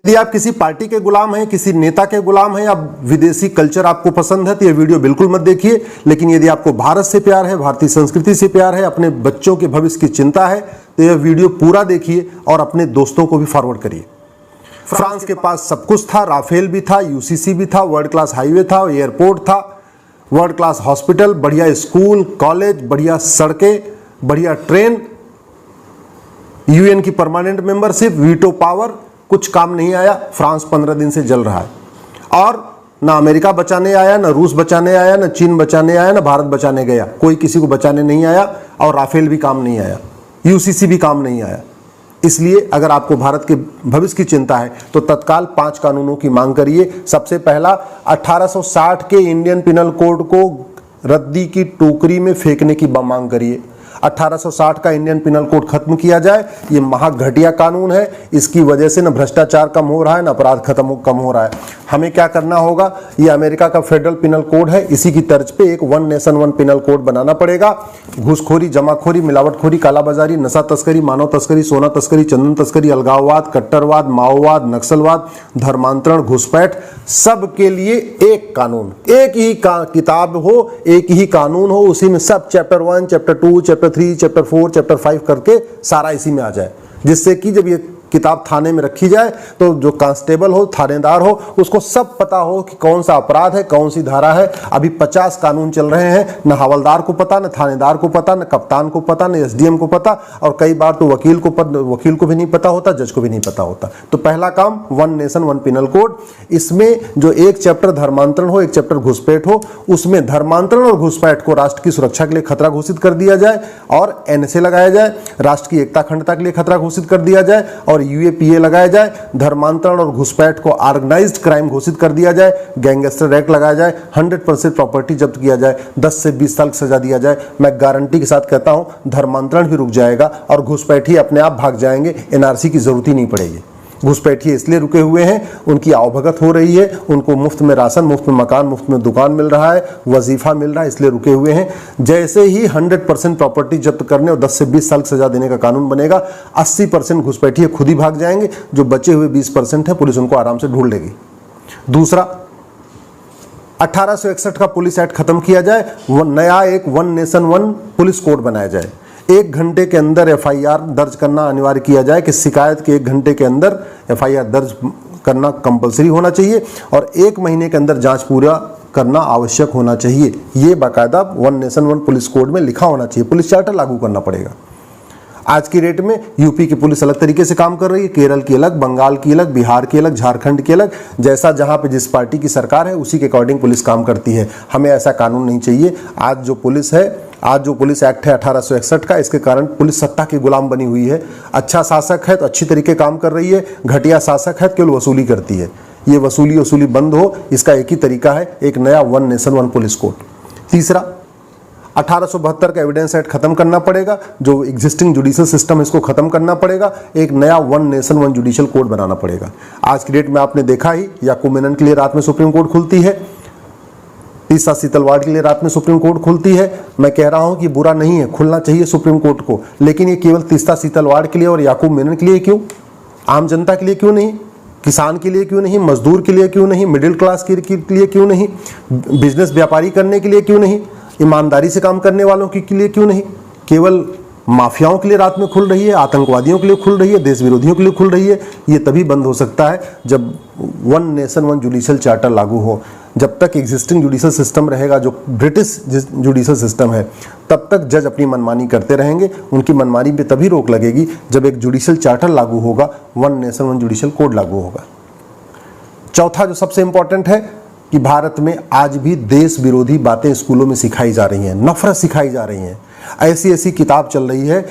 यदि आप किसी पार्टी के गुलाम हैं, किसी नेता के गुलाम हैं, या विदेशी कल्चर आपको पसंद है तो ये वीडियो बिल्कुल मत देखिए। लेकिन यदि आपको भारत से प्यार है, भारतीय संस्कृति से प्यार है, अपने बच्चों के भविष्य की चिंता है, तो यह वीडियो पूरा देखिए और अपने दोस्तों को भी फॉरवर्ड करिए। फ्रांस के पास सब कुछ था, राफेल भी था, यूसीसी भी था, वर्ल्ड क्लास हाईवे था, एयरपोर्ट था, वर्ल्ड क्लास हॉस्पिटल, बढ़िया स्कूल कॉलेज, बढ़िया सड़कें, बढ़िया ट्रेन, यूएन की परमानेंट मेंबरशिप, वीटो पावर। कुछ काम नहीं आया, फ्रांस 15 दिन से जल रहा है। और ना अमेरिका बचाने आया, ना रूस बचाने आया, ना चीन बचाने आया, ना भारत बचाने गया। कोई किसी को बचाने नहीं आया और राफेल भी काम नहीं आया, यूसीसी भी काम नहीं आया। इसलिए अगर आपको भारत के भविष्य की चिंता है तो तत्काल 5 कानूनों की मांग करिए। सबसे पहला, 1860 के इंडियन पिनल कोड को रद्दी की टोकरी में फेंकने की मांग करिए। 1860 का इंडियन पिनल कोड खत्म किया जाए। ये महाघटिया कानून है, इसकी वजह से न भ्रष्टाचार कम हो रहा है, न अपराध कम हो रहा है। हमें क्या करना होगा, ये अमेरिका का फेडरल पिनल कोड है, इसी की तर्ज पे एक one nation one penal code बनाना पड़ेगा। घूसखोरी, जमाखोरी, मिलावटखोरी, कालाबाजारी, नशा तस्करी, मानव तस्करी, सोना तस्करी, चंदन तस्करी, अलगाववाद, कट्टरवाद, माओवाद, नक्सलवाद, धर्मांतरण, घुसपैठ, सब के लिए एक कानून, एक ही किताब हो, एक ही कानून हो, उसी में सब chapter 1, chapter 2, chapter 3, chapter 4, chapter 5 करके सारा इसी में आ जाए। जिससे कि जब ये किताब थाने में रखी जाए तो जो कांस्टेबल हो, थानेदार हो, उसको सब पता हो कि कौन सा अपराध है, कौन सी धारा है। अभी 50 कानून चल रहे हैं, न हवलदार को पता, न थानेदार को पता, न कप्तान को पता, न एसडीएम को पता, और कई बार तो वकील को भी नहीं पता होता, जज को भी नहीं पता होता। तो पहला काम, one nation one penal code. इसमें जो एक चैप्टर धर्मांतरण हो, एक चैप्टर घुसपैठ हो, उसमें धर्मांतरण और घुसपैठ को राष्ट्र की सुरक्षा के लिए खतरा घोषित कर दिया जाए और एनएसए लगाया जाए। राष्ट्र की एकता अखंडता के लिए खतरा घोषित कर दिया जाए और यूएपीए लगाया जाए। धर्मांतरण और घुसपैठ को ऑर्गेनाइज्ड क्राइम घोषित कर दिया जाए। गैंगस्टर एक्ट लगाया जाए। 100% प्रॉपर्टी जब्त किया जाए। 10 से 20 साल की सजा दिया जाए। मैं गारंटी के साथ कहता हूं, धर्मांतरण भी रुक जाएगा और घुसपैठी अपने आप भाग जाएंगे। एनआरसी की जरूरत ही नहीं पड़ेगी। घुसपैठिए इसलिए रुके हुए हैं, उनकी आवभगत हो रही है, उनको मुफ्त में राशन, मुफ्त में मकान, मुफ्त में दुकान मिल रहा है, वजीफा मिल रहा है, इसलिए रुके हुए हैं। जैसे ही 100% प्रॉपर्टी जब्त करने और 10 से 20 साल की सजा देने का कानून बनेगा, 80% घुसपैठिए खुद ही भाग जाएंगे। जो बचे हुए 20% है, पुलिस उनको आराम से ढूंढ लेगी। दूसरा, 1861 का पुलिस एक्ट खत्म किया जाए। नया एक one nation one police code बनाया जाए। 1 घंटे के अंदर एफआईआर दर्ज करना अनिवार्य किया जाए कि शिकायत के 1 घंटे के अंदर एफआईआर दर्ज करना कंपलसरी होना चाहिए और 1 महीने के अंदर जांच पूरा करना आवश्यक होना चाहिए। ये बाकायदा one nation one police code में लिखा होना चाहिए। पुलिस चार्टर लागू करना पड़ेगा। आज की डेट में यूपी की पुलिस अलग तरीके से काम कर रही है, केरल की अलग, बंगाल की अलग, बिहार की अलग, झारखंड की अलग। जैसा जहां पे जिस पार्टी की सरकार है उसी के अकॉर्डिंग पुलिस काम करती है। हमें ऐसा कानून नहीं चाहिए। आज जो पुलिस एक्ट है 1861 का, इसके कारण पुलिस सत्ता की गुलाम बनी हुई है। अच्छा शासक है तो अच्छी तरीके काम कर रही है, घटिया शासक है तो केवल वसूली करती है। ये वसूली बंद हो, इसका एक ही तरीका है, एक नया one nation one police code. तीसरा, 1872 का एविडेंस एक्ट खत्म करना पड़ेगा। जो एग्जिस्टिंग जुडिशियल सिस्टम है इसको खत्म करना पड़ेगा। एक नया one nation one judicial code बनाना पड़ेगा। आज की डेट में आपने देखा ही, याकूब मेनन के लिए रात में सुप्रीम कोर्ट खुलती है, तीसरा सीतलवाड़ के लिए रात में सुप्रीम कोर्ट खुलती है। मैं कह रहा हूं कि बुरा नहीं है, खुलना चाहिए सुप्रीम कोर्ट को, लेकिन ये केवल तीसरा सीतलवाड़ के लिए और याकूब मेनन के लिए क्यों? आम जनता के लिए क्यों नहीं? किसान के लिए क्यों नहीं? मजदूर के लिए क्यों नहीं? मिडिल क्लास के लिए क्यों नहीं? बिजनेस व्यापारी करने के लिए क्यों नहीं? ईमानदारी से काम करने वालों के लिए क्यों नहीं? केवल माफियाओं के लिए रात में खुल रही है, आतंकवादियों के लिए खुल रही है, देश विरोधियों के लिए खुल रही है। ये तभी बंद हो सकता है जब one nation one judicial charter लागू हो। जब तक एग्जिस्टिंग जुडिशियल सिस्टम रहेगा, जो ब्रिटिश जुडिशियल सिस्टम है, तब तक जज अपनी मनमानी करते रहेंगे। उनकी मनमानी पे तभी रोक लगेगी जब एक जुडिशियल चार्टर लागू होगा, one nation one judicial code लागू होगा। चौथा जो सबसे इंपॉर्टेंट है कि भारत में आज भी देश विरोधी बातें स्कूलों में सिखाई जा रही हैं, नफरत सिखाई जा रही हैं। ऐसी किताब चल रही है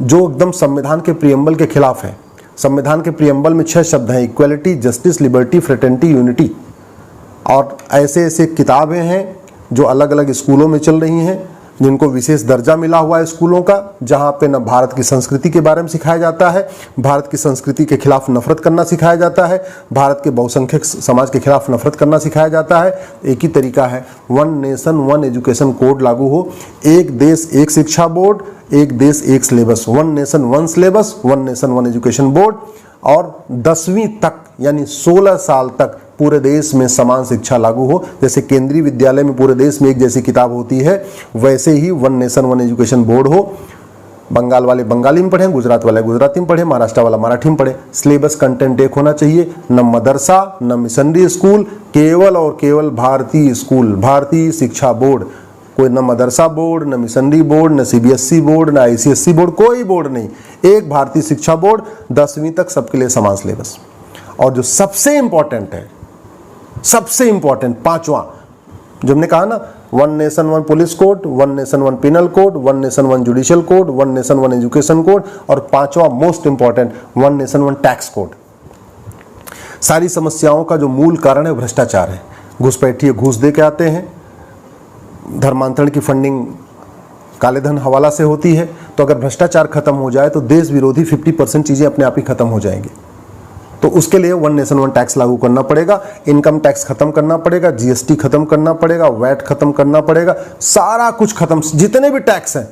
जो एकदम संविधान के प्रियम्बल के खिलाफ है। संविधान के प्रियम्बल में 6 शब्द हैं, equality, justice, liberty, fraternity, unity. और ऐसे किताबें हैं जो अलग अलग स्कूलों में चल रही हैं, जिनको विशेष दर्जा मिला हुआ है स्कूलों का, जहाँ पे न भारत की संस्कृति के बारे में सिखाया जाता है, भारत की संस्कृति के खिलाफ नफरत करना सिखाया जाता है, भारत के बहुसंख्यक समाज के खिलाफ नफरत करना सिखाया जाता है। एक ही तरीका है, one nation one education code लागू हो। एक देश एक शिक्षा बोर्ड, एक देश एक syllabus, one nation one syllabus, one nation one education board. और 10वीं तक यानी 16 साल तक पूरे देश में समान शिक्षा लागू हो। जैसे केंद्रीय विद्यालय में पूरे देश में एक जैसी किताब होती है, वैसे ही one nation one education board हो। बंगाल वाले बंगाली में पढ़ें, गुजरात वाले गुजराती में पढ़ें, महाराष्ट्र वाला मराठी में पढ़ें। सिलेबस कंटेंट एक होना चाहिए, न मदरसा न मिशनरी स्कूल, केवल और केवल भारतीय स्कूल, भारतीय शिक्षा बोर्ड। कोई न मदरसा बोर्ड, न मिशनरी बोर्ड, न सीबीएसई बोर्ड, न आईसीएसई बोर्ड, कोई बोर्ड नहीं, एक भारतीय शिक्षा बोर्ड, 10वीं तक सबके लिए समान सिलेबस। और जो सबसे इंपॉर्टेंट है, सबसे इंपॉर्टेंट पांचवा, जो हमने कहा ना, one nation one police code, one nation one penal code, one nation one judicial code, one nation one education code, और पांचवा most important, one nation one tax code. सारी समस्याओं का जो मूल कारण है भ्रष्टाचार है। घुसपैठिए घूस दे के आते हैं, धर्मांतरण की फंडिंग काले धन हवाला से होती है। तो अगर भ्रष्टाचार खत्म हो जाए तो देश विरोधी 50% चीजें अपने आप ही खत्म हो जाएंगी। तो उसके लिए वन नेशन वन टैक्स लागू करना पड़ेगा, इनकम टैक्स खत्म करना पड़ेगा, जीएसटी खत्म करना पड़ेगा, वैट खत्म करना पड़ेगा, सारा कुछ खत्म, जितने भी टैक्स हैं,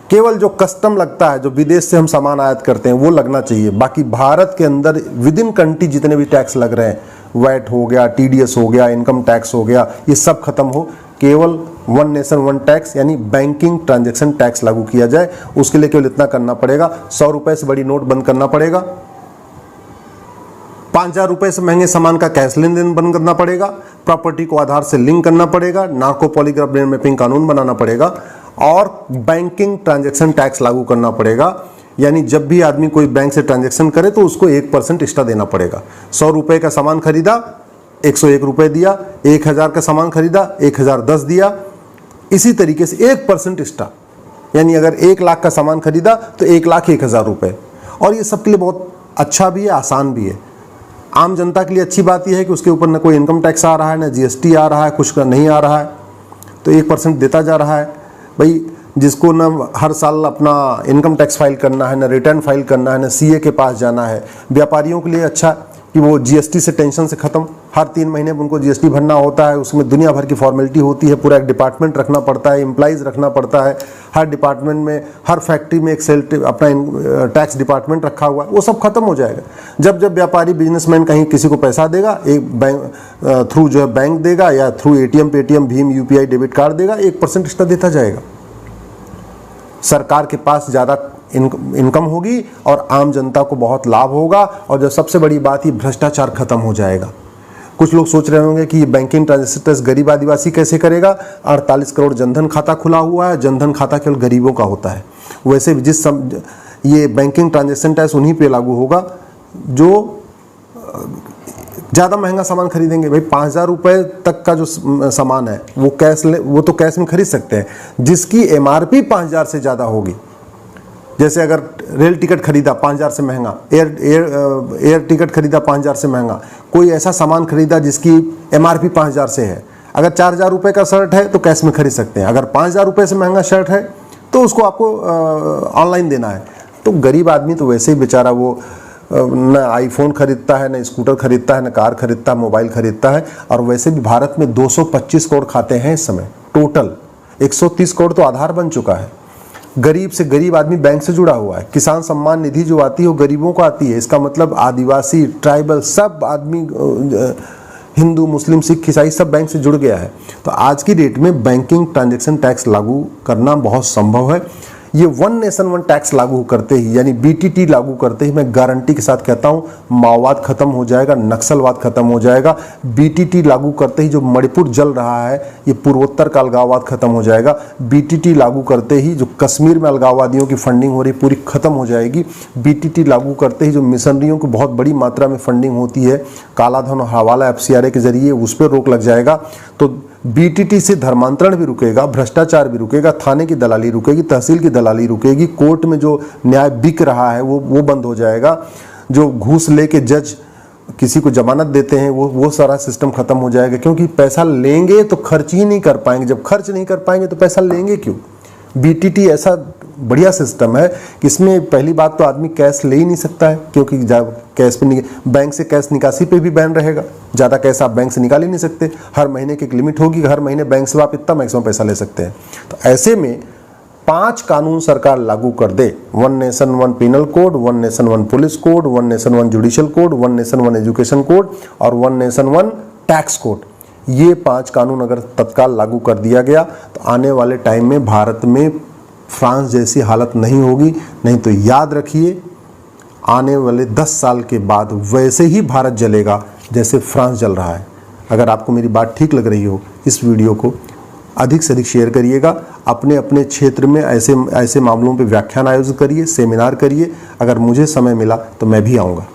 केवल जो कस्टम लगता है, जो विदेश से हम सामान आयात करते हैं, वो लगना चाहिए। बाकी भारत के अंदर विद इन कंट्री जितने भी टैक्स लग रहे हैं, वैट हो गया, टीडीएस हो गया, इनकम टैक्स हो गया, ये सब खत्म हो, केवल वन नेशन वन टैक्स यानी बैंकिंग ट्रांजैक्शन टैक्स लागू किया जाए। उसके लिए केवल इतना करना पड़ेगा, 100 रुपए से बड़ी नोट बंद करना पड़ेगा, 5000 रुपए से महंगे सामान का कैश लेन देन बंद करना पड़ेगा, प्रॉपर्टी को आधार से लिंक करना पड़ेगा, नार्को पॉलीग्राफ ब्रेन मैपिंग कानून बनाना पड़ेगा, और बैंकिंग ट्रांजैक्शन टैक्स लागू करना पड़ेगा। यानी जब भी आदमी कोई बैंक से ट्रांजैक्शन करे तो उसको 1% एक्स्ट्रा देना पड़ेगा। 100 रुपए का सामान खरीदा, 101 रुपए दिया, 1000 का सामान खरीदा, 1010 दिया। इसी तरीके से 1% एक्स्ट्रा, यानी अगर 1 लाख का सामान खरीदा तो 1,01,000 रुपए। और ये सबके लिए बहुत अच्छा भी है, आसान भी है। आम जनता के लिए अच्छी बात यह है कि उसके ऊपर न कोई इनकम टैक्स आ रहा है, न जीएसटी आ रहा है, कुछ का नहीं आ रहा है, तो 1% देता जा रहा है। भाई जिसको न हर साल अपना इनकम टैक्स फाइल करना है, न रिटर्न फाइल करना है, न सीए के पास जाना है, व्यापारियों के लिए अच्छा कि वो जीएसटी से टेंशन से खत्म। हर 3 महीने में उनको जीएसटी भरना होता है, उसमें दुनिया भर की फॉर्मेलिटी होती है, पूरा एक डिपार्टमेंट रखना पड़ता है, एम्प्लॉइज़ रखना पड़ता है। हर डिपार्टमेंट में, हर फैक्ट्री में एक सेल अपना टैक्स डिपार्टमेंट रखा हुआ है, वो सब खत्म हो जाएगा। जब जब व्यापारी बिजनेसमैन कहीं किसी को पैसा देगा, एक बैंक थ्रू जो है बैंक देगा, या through ATM, Paytm, Bhim, UPI, debit card देगा, 1% एक्स्ट्रा देता जाएगा। सरकार के पास ज़्यादा इनकम होगी और आम जनता को बहुत लाभ होगा। और जो सबसे बड़ी बात, ये भ्रष्टाचार खत्म हो जाएगा। कुछ लोग सोच रहे होंगे कि ये बैंकिंग ट्रांजैक्शन टैक्स गरीब आदिवासी कैसे करेगा। 48 करोड़ जनधन खाता खुला हुआ है, जनधन खाता केवल गरीबों का होता है। वैसे ये बैंकिंग ट्रांजैक्शन टैक्स उन्हीं पे लागू होगा जो ज़्यादा महंगा सामान खरीदेंगे। भाई 5000 रुपये तक का जो सामान है वो तो कैश में खरीद सकते हैं, जिसकी एमआरपी 5000 से ज़्यादा होगी। जैसे अगर रेल टिकट खरीदा 5000 से महंगा, एयर टिकट खरीदा 5000 से महंगा, कोई ऐसा सामान खरीदा जिसकी एमआरपी 5000 से है, अगर 4000 रुपये का शर्ट है तो कैश में खरीद सकते हैं। अगर 5000 रुपये से महंगा शर्ट है तो उसको आपको ऑनलाइन देना है। तो गरीब आदमी तो वैसे ही बेचारा वो न आईफोन खरीदता है, न स्कूटर खरीदता है, न कार खरीदता है, मोबाइल खरीदता है। और वैसे भी भारत में 225 करोड़ खाते हैं इस समय टोटल, 130 करोड़ तो आधार बन चुका है। गरीब से गरीब आदमी बैंक से जुड़ा हुआ है। किसान सम्मान निधि जो आती है वो गरीबों को आती है। इसका मतलब आदिवासी, ट्राइबल, सब आदमी, हिंदू, मुस्लिम, सिख, ईसाई सब बैंक से जुड़ गया है। तो आज की डेट में बैंकिंग ट्रांजैक्शन टैक्स लागू करना बहुत संभव है। ये वन नेशन वन टैक्स लागू करते ही, यानी बीटीटी लागू करते ही, मैं गारंटी के साथ कहता हूँ माओवाद खत्म हो जाएगा, नक्सलवाद खत्म हो जाएगा। बीटीटी लागू करते ही जो मणिपुर जल रहा है, ये पूर्वोत्तर का अलगाववाद खत्म हो जाएगा। बीटीटी लागू करते ही जो कश्मीर में अलगाववादियों की फंडिंग हो रही पूरी खत्म हो जाएगी। बीटीटी लागू करते ही जो मिशनरियों को बहुत बड़ी मात्रा में फंडिंग होती है काला धन और हवाला एफसीआरए के जरिए, उस पर रोक लग जाएगा। तो बीटीटी से धर्मांतरण भी रुकेगा, भ्रष्टाचार भी रुकेगा, थाने की दलाली रुकेगी, तहसील की दलाली रुकेगी, कोर्ट में जो न्याय बिक रहा है वो बंद हो जाएगा। जो घूस लेके जज किसी को जमानत देते हैं वो सारा सिस्टम खत्म हो जाएगा। क्योंकि पैसा लेंगे तो खर्च ही नहीं कर पाएंगे, जब खर्च नहीं कर पाएंगे तो पैसा लेंगे क्यों। बीटीटी ऐसा बढ़िया सिस्टम है कि इसमें पहली बात तो आदमी कैश ले ही नहीं सकता है, क्योंकि कैश पे बैंक से कैश निकासी पे भी बैन रहेगा। ज़्यादा कैश आप बैंक से निकाल ही नहीं सकते। हर महीने की एक लिमिट होगी, हर महीने बैंक से आप इतना मैक्सिमम पैसा ले सकते हैं। तो ऐसे में 5 कानून सरकार लागू कर दे, 1 nation 1 penal code, 1 nation 1 police code, 1 nation 1 judicial code, 1 nation 1 education code और 1 नेशन 1 टैक्स कोड, ये 5 कानून अगर तत्काल लागू कर दिया गया तो आने वाले टाइम में भारत में फ्रांस जैसी हालत नहीं होगी। नहीं तो याद रखिए, आने वाले 10 साल के बाद वैसे ही भारत जलेगा जैसे फ्रांस जल रहा है। अगर आपको मेरी बात ठीक लग रही हो, इस वीडियो को अधिक से अधिक शेयर करिएगा। अपने अपने क्षेत्र में ऐसे मामलों पे व्याख्यान आयोजित करिए, सेमिनार करिए। अगर मुझे समय मिला तो मैं भी आऊँगा।